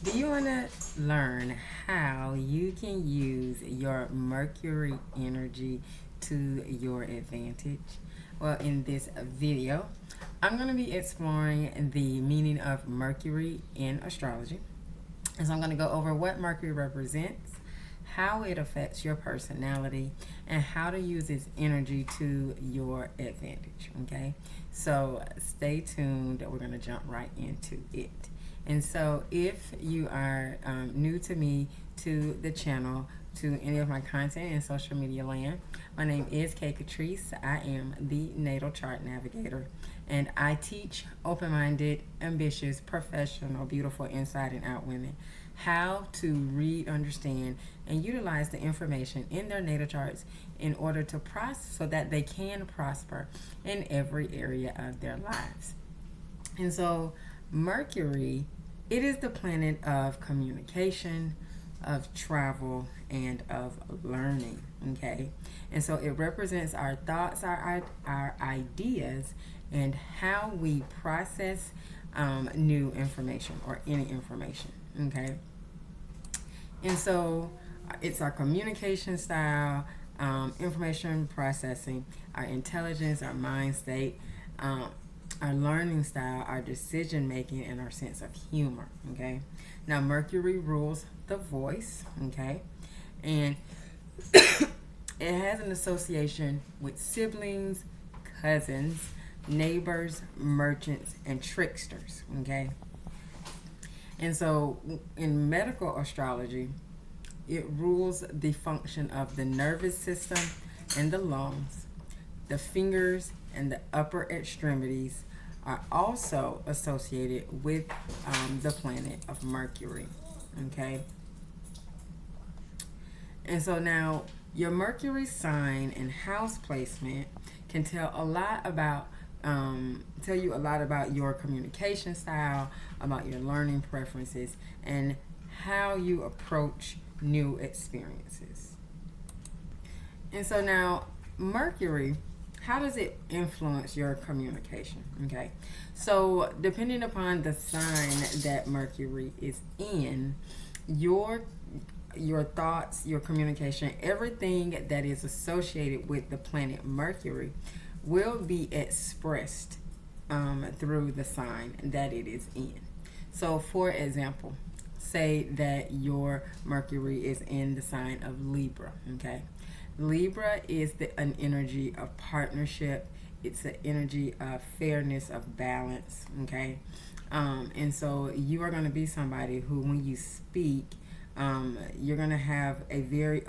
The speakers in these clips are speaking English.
Do you want to learn how you can use your Mercury energy to your advantage? Well, in this video, I'm going to be exploring the meaning of Mercury in astrology. And so I'm going to go over what Mercury represents, how it affects your personality, and how to use its energy to your advantage. Okay, so stay tuned. We're going to jump right into it. And so, if you are new to me, to the channel, to any of my content in social media land, my name is kkatrice. I am the Natal Chart Navigator, and I teach open-minded, ambitious, professional, beautiful, inside and out women how to read, understand, and utilize the information in their natal charts in order to prosper, so that they can prosper in every area of their lives. And so, Mercury, it is the planet of communication, of travel, and of learning. Okay, and so it represents our thoughts, our ideas, and how we process new information or any information. Okay, and so it's our communication style, information processing, our intelligence, our mind state, our learning style, our decision making, and our sense of humor. Okay, now Mercury rules the voice. Okay, and it has an association with siblings, cousins, neighbors, merchants, and tricksters. Okay, and so in medical astrology, it rules the function of the nervous system and the lungs. The fingers and the upper extremities are also associated with the planet of Mercury. Okay, and so now your Mercury sign and house placement can tell you a lot about your communication style, about your learning preferences, and how you approach new experiences. And so now, Mercury, how does it influence your communication? Okay, so depending upon the sign that Mercury is in, your thoughts, your communication, everything that is associated with the planet Mercury will be expressed through the sign that it is in. So, for example, say that your Mercury is in the sign of Libra. Okay, Libra is an energy of partnership. It's an energy of fairness, of balance. Okay, and so you are going to be somebody who, when you speak, you're going to have a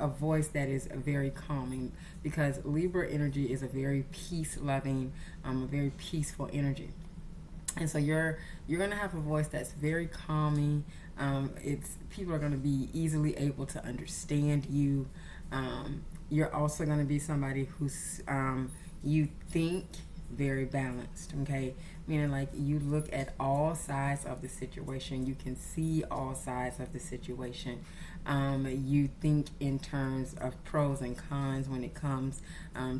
voice that is very calming, because Libra energy is a very peace loving, a very peaceful energy. And so you're going to have a voice that's very calming. It's people are going to be easily able to understand you. You're also going to be somebody who's you think very balanced. Okay, meaning like you look at all sides of the situation. You can see all sides of the situation. You think in terms of pros and cons when it comes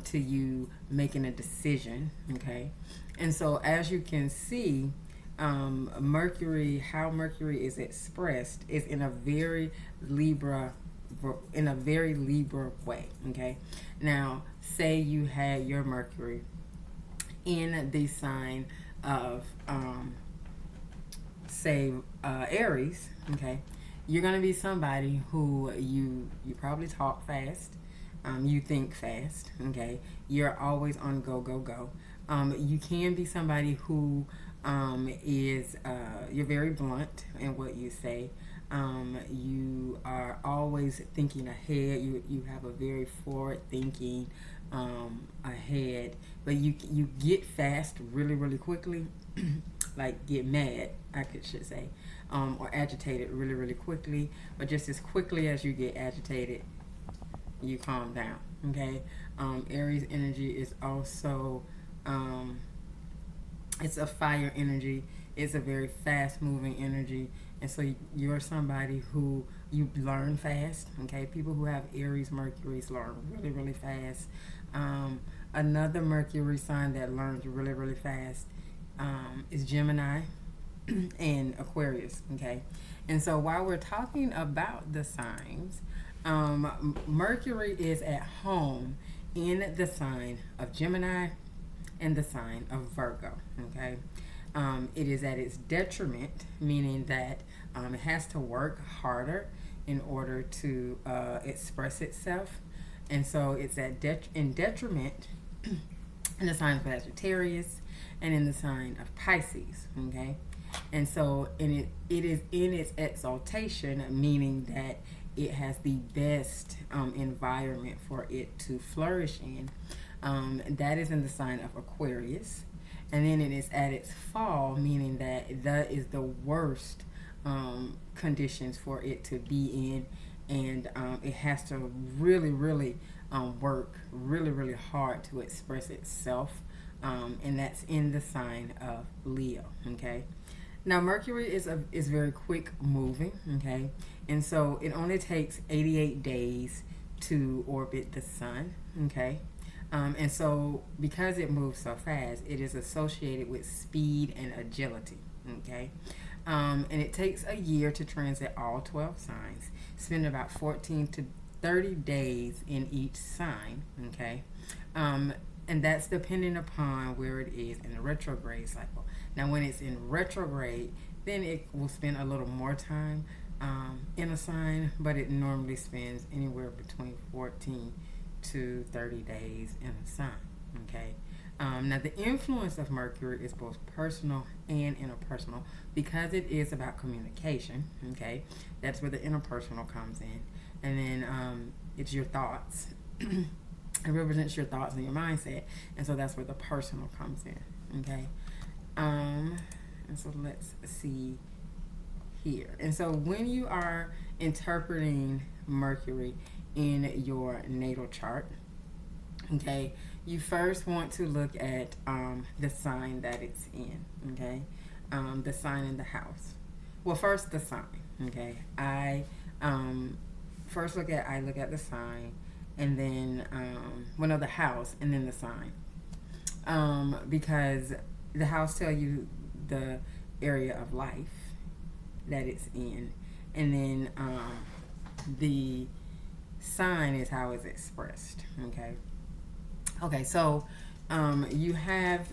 to you making a decision. Okay, and so as you can see, Mercury, how Mercury is expressed is in a very Libra way. Okay, now say you had your Mercury in the sign of Aries. Okay, you're going to be somebody who you probably talk fast, you think fast. Okay, you're always on go go go. You can be somebody who is you're very blunt in what you say. You are always thinking ahead. You have a very forward thinking ahead, but you get fast really quickly, like get mad, should say, or agitated really quickly. But just as quickly as you get agitated, you calm down. Okay, Aries energy is also it's a fire energy. It's a very fast moving energy. And so you're somebody who you learn fast. Okay, people who have Aries Mercury's learn really fast. Another Mercury sign that learns really fast is Gemini. and Aquarius. Okay, and so while we're talking about the signs, Mercury is at home in the sign of Gemini and the sign of Virgo. Okay, it is at its detriment, meaning that it has to work harder in order to express itself, and so it's in detriment in the sign of Sagittarius and in the sign of Pisces. Okay, and so it is in its exaltation, meaning that it has the best environment for it to flourish in. That is in the sign of Aquarius, and then it is at its fall, meaning that that is the worst conditions for it to be in, and it has to really work really hard to express itself, and that's in the sign of Leo. Okay, now Mercury is very quick moving. Okay, and so it only takes 88 days to orbit the sun. Okay, and so because it moves so fast, it is associated with speed and agility. Okay, and it takes a year to transit all 12 signs, spend about 14 to 30 days in each sign. Okay, and that's depending upon where it is in the retrograde cycle. Now, when it's in retrograde, then it will spend a little more time in a sign, but it normally spends anywhere between 14 to 30 days in a sign. Okay. Now, the influence of Mercury is both personal and interpersonal because it is about communication. Okay, that's where the interpersonal comes in, and then it's your thoughts. It represents your thoughts and your mindset, and so that's where the personal comes in. Okay, and so let's see here. And so when you are interpreting Mercury in your natal chart, okay, you first want to look at the sign that it's in. Okay, the sign in the house. Well, first the sign. Okay, I look at the sign, and then the house, and then the sign, because the house tell you the area of life that it's in, and then the sign is how it's expressed. Okay, so you have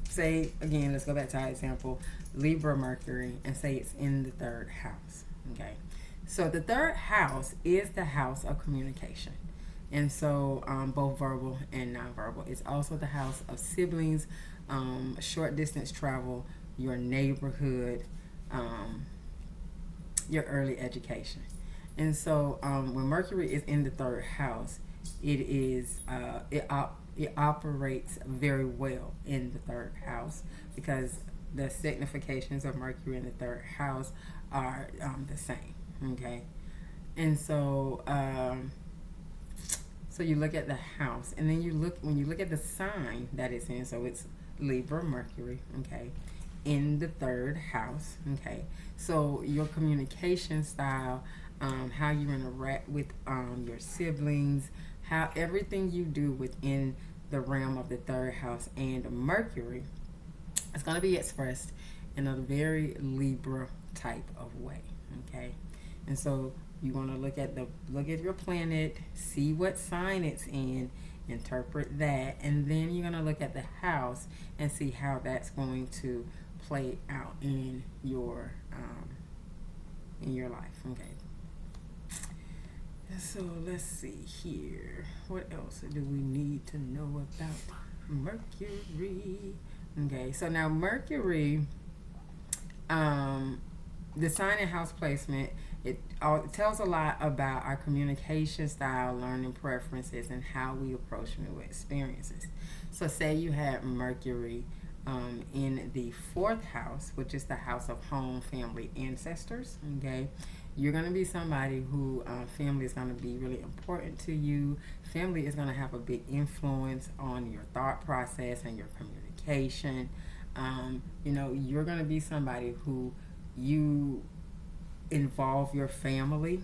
say again, let's go back to our example, Libra Mercury, and say it's in the third house. Okay, so the third house is the house of communication, and so both verbal and nonverbal. It's also the house of siblings, short distance travel, your neighborhood, your early education. And so when Mercury is in the third house, it operates very well in the third house because the significations of Mercury in the third house are the same. Okay, and so so you look at the house, and then when you look at the sign that it's in. So it's Libra Mercury. Okay, in the third house. Okay, so your communication style, how you interact with your siblings, how everything you do within the realm of the third house and Mercury is going to be expressed in a very Libra type of way. Okay, and so you want to look at your planet, see what sign it's in, interpret that, and then you're going to look at the house and see how that's going to play out in your life. Okay, so let's see here. What else do we need to know about Mercury? Okay, so now Mercury, the sign and house placement, it tells a lot about our communication style, learning preferences, and how we approach new experiences. So say you had Mercury in the fourth house, which is the house of home, family, ancestors. Okay, you're going to be somebody who family is going to be really important to you. Family is going to have a big influence on your thought process and your communication. You're going to be somebody who you involve your family,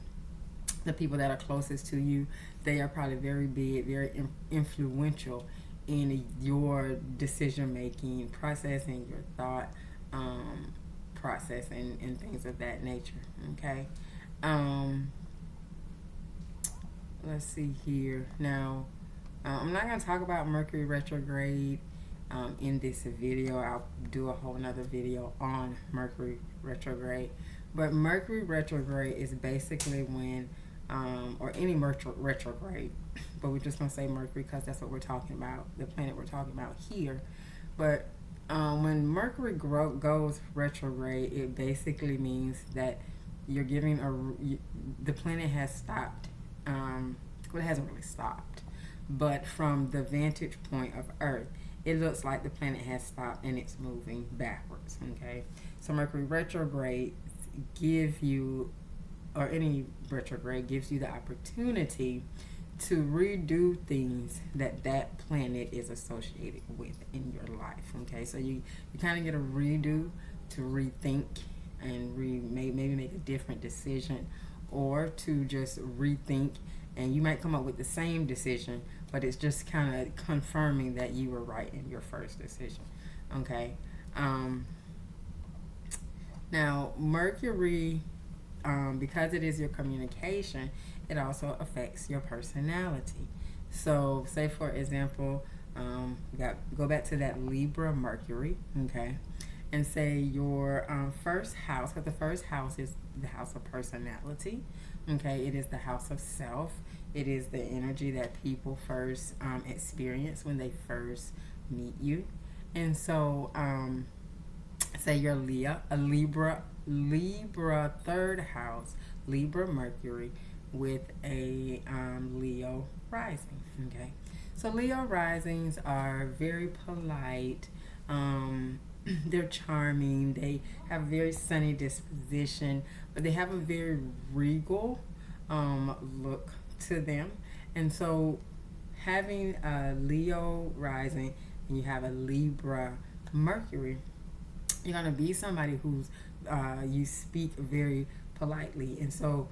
the people that are closest to you. They are probably very big, very influential in your decision making process and your thought process and things of that nature. Okay. Let's see here. Now, I'm not going to talk about Mercury retrograde in this video. I'll do a whole nother video on Mercury retrograde. But Mercury retrograde is basically when, or any retrograde, but we're just going to say Mercury because that's what we're talking about, the planet we're talking about here. But when Mercury goes retrograde, it basically means that you're giving the planet has stopped. Well, it hasn't really stopped, but from the vantage point of Earth, it looks like the planet has stopped and it's moving backwards. Okay, so Mercury retrograde give you, or any retrograde gives you the opportunity to redo things that planet is associated with in your life. Okay, so you kind of get a redo to rethink and maybe make a different decision, or to just rethink, and you might come up with the same decision, but it's just kind of confirming that you were right in your first decision. Okay. Now, Mercury, because it is your communication, it also affects your personality. So, say for example, go back to that Libra Mercury, okay, and say your first house, because the first house is the house of personality, okay, it is the house of self. It is the energy that people first experience when they first meet you. And so, say you're Libra third house, Libra Mercury with a Leo rising. Okay, so Leo risings are very polite. They're charming. They have a very sunny disposition, but they have a very regal look to them. And so, having a Leo rising and you have a Libra Mercury, you're going to be somebody who's you speak very politely, and so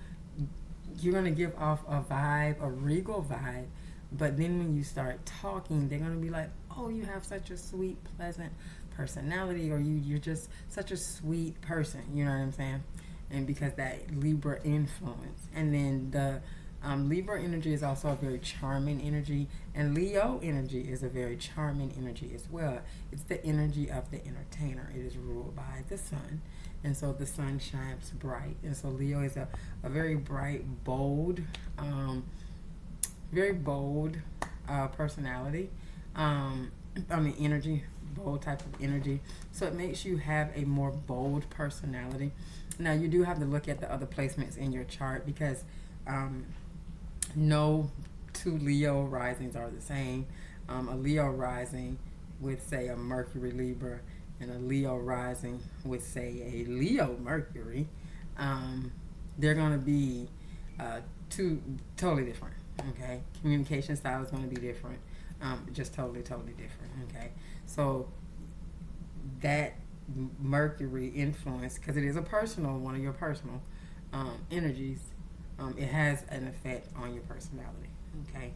you're going to give off a vibe, a regal vibe. But then when you start talking, they're going to be like, oh, you have such a sweet, pleasant personality, or you're just such a sweet person, you know what I'm saying? And because that Libra influence. And then the Libra energy is also a very charming energy, and Leo energy is a very charming energy as well. It's the energy of the entertainer. It is ruled by the sun, and so the sun shines bright. And so Leo is a very bright, bold, very bold personality. Energy, bold type of energy. So it makes you have a more bold personality. Now, you do have to look at the other placements in your chart, because no two Leo risings are the same. A Leo rising with, say, a Mercury Libra, and a Leo rising with, say, a Leo Mercury, they're going to be two totally different. Okay, communication style is going to be different, just totally different. Okay, so that Mercury influence, because it is a personal one of your personal energies, it has an effect on your personality. Okay.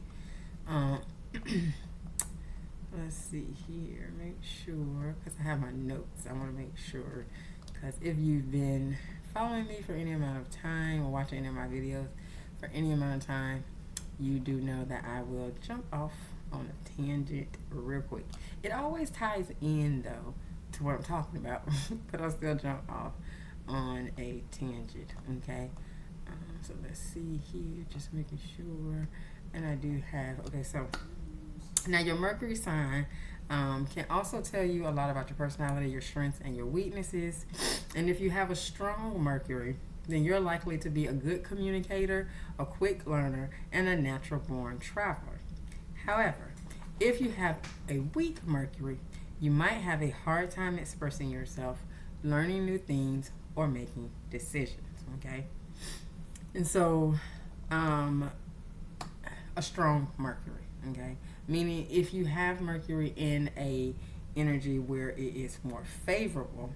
Let's see here. Make sure, because I have my notes. I want to make sure, because if you've been following me for any amount of time or watching any of my videos for any amount of time, you do know that I will jump off on a tangent real quick. It always ties in, though, to what I'm talking about, but I'll still jump off on a tangent. Okay. So let's see here, just making sure. And I do have, okay, so now your Mercury sign can also tell you a lot about your personality, your strengths, and your weaknesses. And if you have a strong Mercury, then you're likely to be a good communicator, a quick learner, and a natural born traveler. However, if you have a weak Mercury, you might have a hard time expressing yourself, learning new things, or making decisions. Okay. And so, a strong Mercury, okay? Meaning, if you have Mercury in a energy where it is more favorable,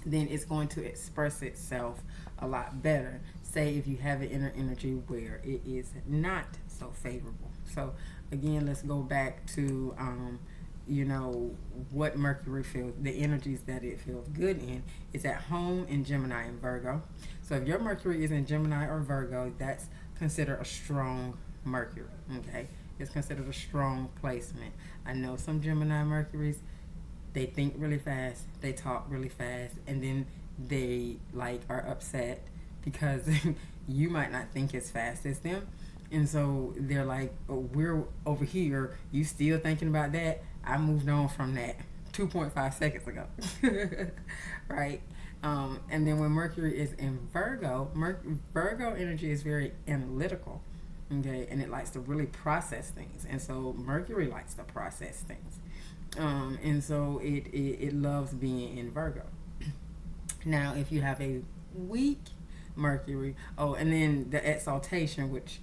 then it's going to express itself a lot better. Say if you have it in an energy where it is not so favorable. So again, let's go back to you know, what Mercury feels, the energies that it feels good in, is at home in Gemini and Virgo. So if your Mercury is in Gemini or Virgo, that's considered a strong Mercury. Okay, it's considered a strong placement. I know some Gemini Mercuries, they think really fast, they talk really fast, and then they like are upset because you might not think as fast as them. And so they're like, oh, we're over here, you still thinking about that? I moved on from that 2.5 seconds ago. Right? And then when Mercury is in Virgo, Virgo energy is very analytical, okay, and it likes to really process things. And so Mercury likes to process things. And so it loves being in Virgo. Now, if you have a weak Mercury, oh, and then the exaltation, which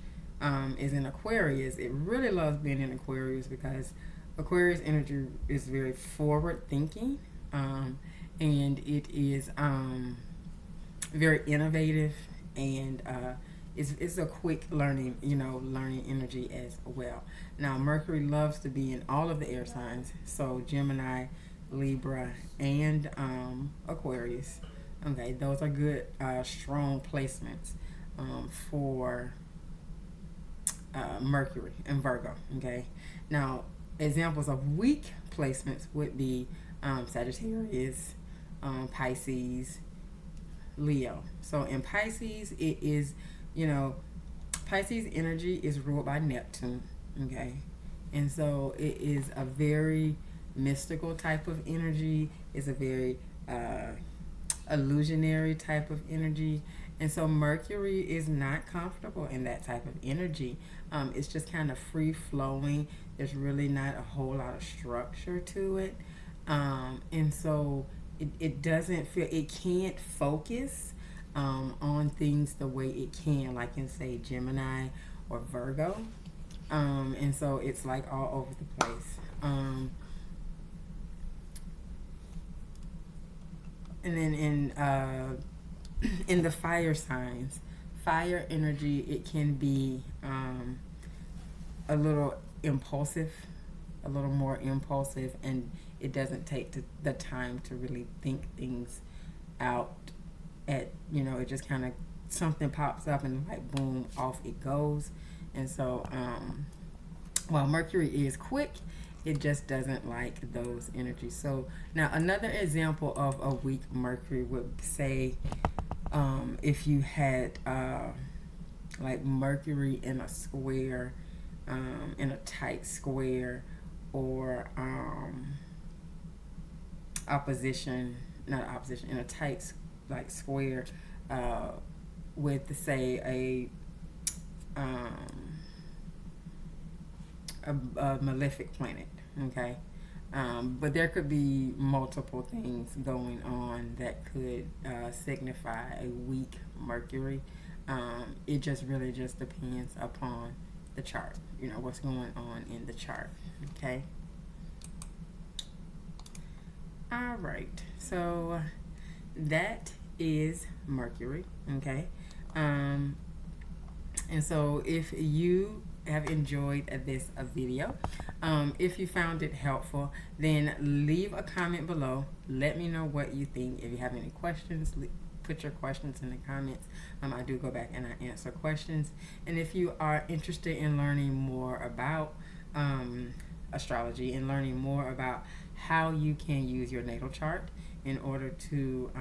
is in Aquarius, it really loves being in Aquarius because Aquarius energy is very forward thinking, and it is very innovative, and it's a quick learning energy as well. Now Mercury loves to be in all of the air signs, so Gemini, Libra, and Aquarius. Okay, those are good strong placements for Mercury and Virgo. Okay, now examples of weak placements would be Sagittarius, Pisces, Leo. So in Pisces, it is, Pisces energy is ruled by Neptune. Okay, and so it is a very mystical type of energy. It's a very illusionary type of energy. And so Mercury is not comfortable in that type of energy. It's just kind of free flowing. There's really not a whole lot of structure to it. And so it doesn't feel, it can't focus on things the way it can, like in, say, Gemini or Virgo. And so it's like all over the place. And then in the fire signs, fire energy, it can be a little impulsive, a little more impulsive, and it doesn't take the time to really think things out. It just kind of, something pops up and like boom, off it goes. And so while Mercury is quick, it just doesn't like those energies. So now another example of a weak Mercury would say if you had like Mercury in a square, in a tight square, or in a tight like square with, say, a malefic planet. Okay, but there could be multiple things going on that could signify a weak Mercury. It just really just depends upon the chart, what's going on in the chart. Okay, all right, so that is Mercury. Okay, and so if you have enjoyed this video, if you found it helpful, then leave a comment below. Let me know what you think. If you have any questions, put your questions in the comments. I do go back and I answer questions. And if you are interested in learning more about astrology and learning more about how you can use your natal chart in order to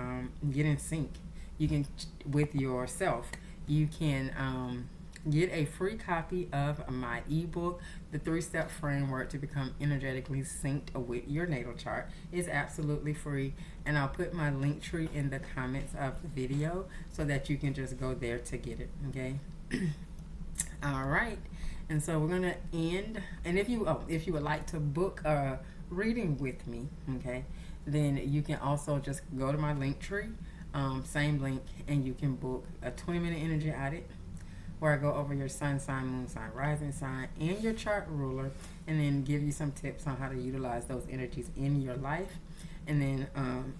get in sync, you can with yourself, you can get a free copy of my ebook, The 3-Step Framework to Become Energetically Synced with Your Natal Chart. It's absolutely free, and I'll put my link tree in the comments of the video so that you can just go there to get it. Okay. All right, and so we're gonna end. And if you would like to book a reading with me, okay, then you can also just go to my link tree, same link, and you can book a 20-minute energy audit where I go over your sun sign, moon sign, rising sign, and your chart ruler, and then give you some tips on how to utilize those energies in your life. And then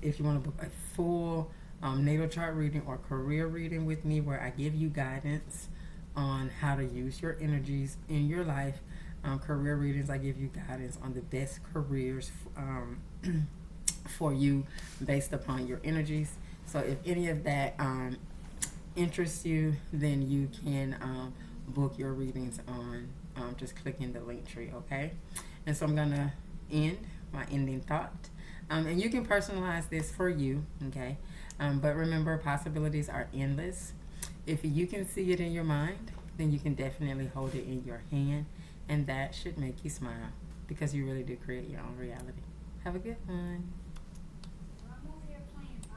if you want to book a full natal chart reading or career reading with me, where I give you guidance on how to use your energies in your life, career readings. I give you guidance on the best careers for you based upon your energies. So if any of that interests you, then you can book your readings on just clicking the link tree, okay? And so I'm going to end my ending thought. And you can personalize this for you, okay? But remember, possibilities are endless. If you can see it in your mind, then you can definitely hold it in your hand, and that should make you smile because you really do create your own reality. Have a good one.